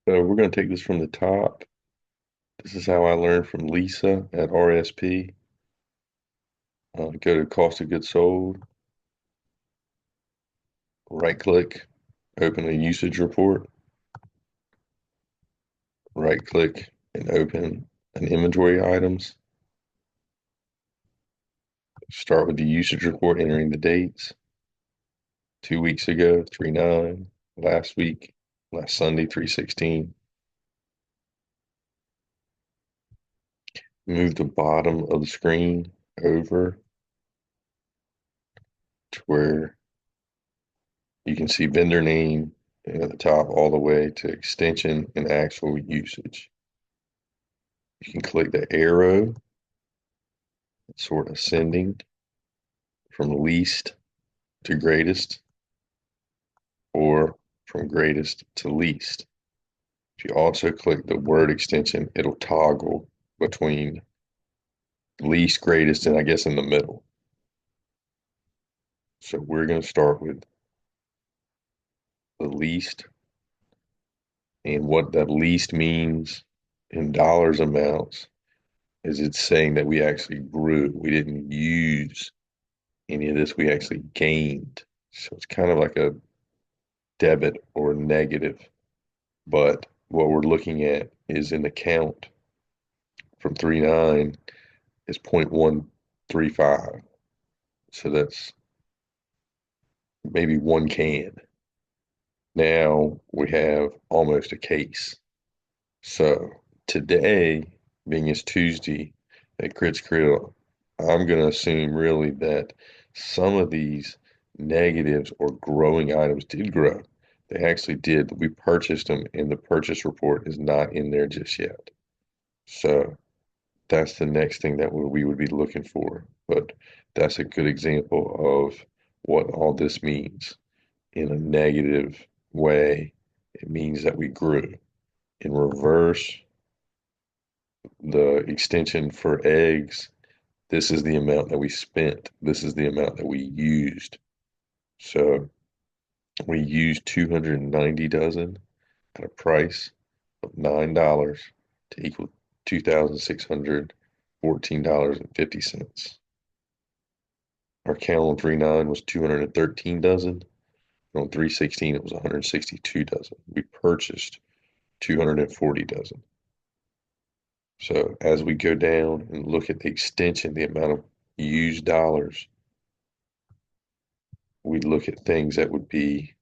So we're going to take this from the top. This is how I learned from Lisa at RSP. Go to cost of goods sold, right click, open a usage report, right click and open an inventory items. Start with the usage report, entering the dates. 2 weeks ago, 3/9, last week, last Sunday, 3/16. Move the bottom of the screen over to where you can see vendor name and at the top all the way to extension and actual usage. You can click the arrow, sort ascending from least to greatest or from greatest to least. If you also click the word extension, it'll toggle between least, greatest, and I guess in the middle. So we're going to start with the least, and what that least means in dollars amounts is it's saying that we actually grew. We didn't use any of this, we actually gained. So it's kind of like a debit or negative. But what we're looking at is in the count from 3/9 is 0.135. So that's maybe one can. Now we have almost a case. So today, being it's Tuesday at Crit's Grill, I'm going to assume really that some of these negatives or growing items did grow. They actually did. We purchased them, and the purchase report is not in there just yet. So that's the next thing that we would be looking for. But that's a good example of what all this means. In a negative way, it means that we grew. In reverse, the extension for eggs, this is the amount that we spent. This is the amount that we used. So we used 290 dozen at a price of $9 to equal $2,614.50. Our count on 3/9 was 213 dozen. And on 3/16, it was 162 dozen. We purchased 240 dozen. So as we go down and look at the extension, the amount of used dollars, we look at things that would be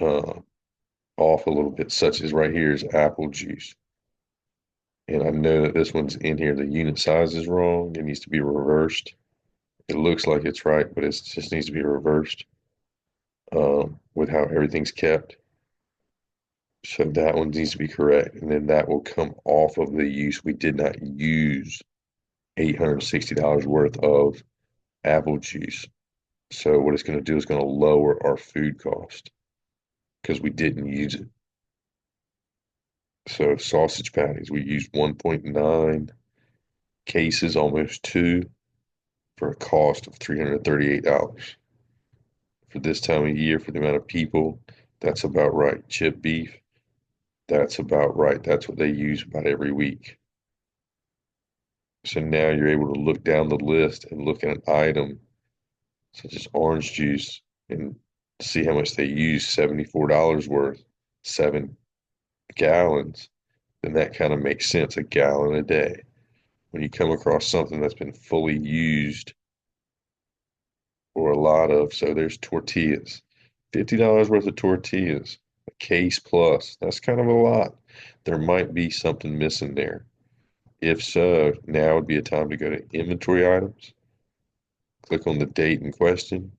uh, off a little bit, such as right here is apple juice. And I know that this one's in here. The unit size is wrong. It needs to be reversed. It looks like it's right, but it just needs to be reversed with how everything's kept. So that one needs to be correct. And then that will come off of the use. We did not use $860 worth of apple juice. So what it's going to do is going to lower our food cost because we didn't use it. So sausage patties, we used 1.9 cases, almost two, for a cost of $338. For this time of year, for the amount of people, that's about right. Chip beef, that's about right. That's what they use about every week. So now you're able to look down the list and look at an item such as orange juice and see how much they use, $74 worth, 7 gallons, then that kind of makes sense, a gallon a day. When you come across something that's been fully used or a lot of, so there's tortillas, $50 worth of tortillas, a case plus, that's kind of a lot. There might be something missing there. If so, now would be a time to go to inventory items, click on the date in question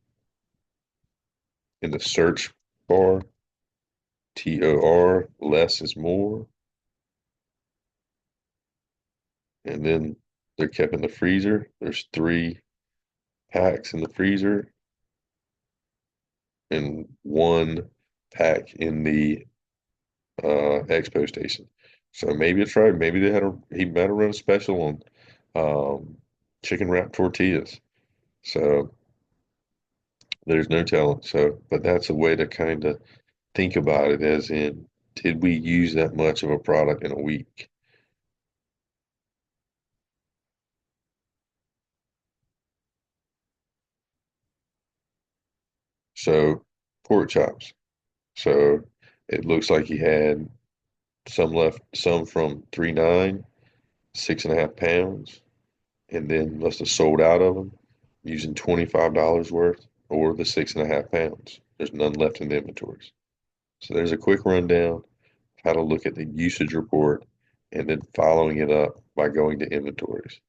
in the search bar, TOR, less is more, and then they're kept in the freezer. There's 3 packs in the freezer and 1 pack in the expo station. So maybe it's right. Maybe he might have run a special on chicken wrap tortillas. So there's no telling. So, but that's a way to kind of think about it, as in did we use that much of a product in a week? So pork chops. So it looks like he had some left, some from 3.9, 6.5 pounds, and then must have sold out of them using $25 worth or the 6.5 pounds. There's none left in the inventories. So there's a quick rundown of how to look at the usage report and then following it up by going to inventories.